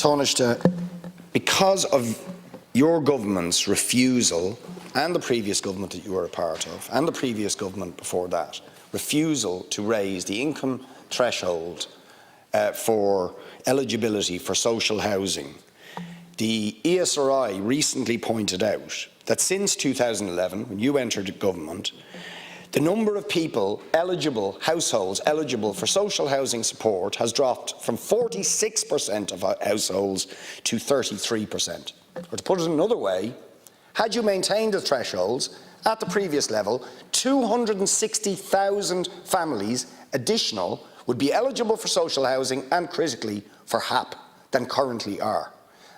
Taoiseach, because of your government's refusal, and the previous government that you were a part of, and the previous government before that, refusal to raise the income threshold for eligibility for social housing, the ESRI recently pointed out that since 2011, when you entered government, the number of people eligible, households eligible for social housing support has dropped from 46% of households to 33%. Or to put it another way, had you maintained the thresholds at the previous level, 260,000 families additional would be eligible for social housing and critically for HAP than currently are.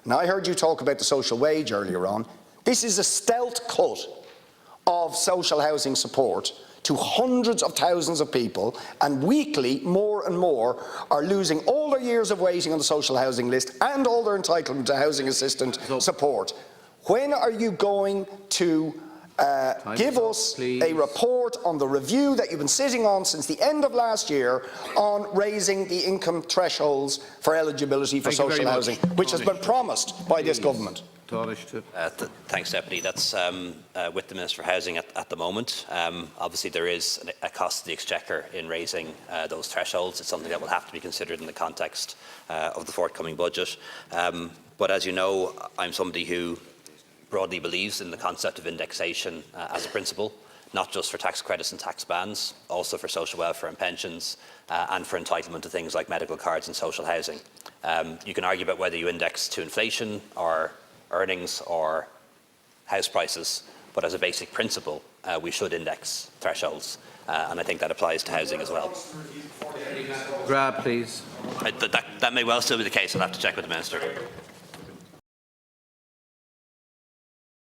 Now, I heard you talk about the social wage earlier on. This is a stealth cut of social housing support to hundreds of thousands of people, and weekly more and more are losing all their years of waiting on the social housing list and all their entitlement to housing assistant support. When are you going to give us a report on the review that you've been sitting on since the end of last year on raising the income thresholds for eligibility for social housing, which has been promised by this government? Thanks, Deputy. That's with the Minister for Housing at the moment. Obviously, there is a cost to the Exchequer in raising those thresholds. It's something that will have to be considered in the context of the forthcoming budget. But as you know, I'm somebody who broadly believes in the concept of indexation as a principle, not just for tax credits and tax bans, also for social welfare and pensions, and for entitlement to things like medical cards and social housing. You can argue about whether you index to inflation or earnings or house prices, but as a basic principle, we should index thresholds, and I think that applies to housing as well. Grab, please. That may well still be the case. I'll have to check with the Minister.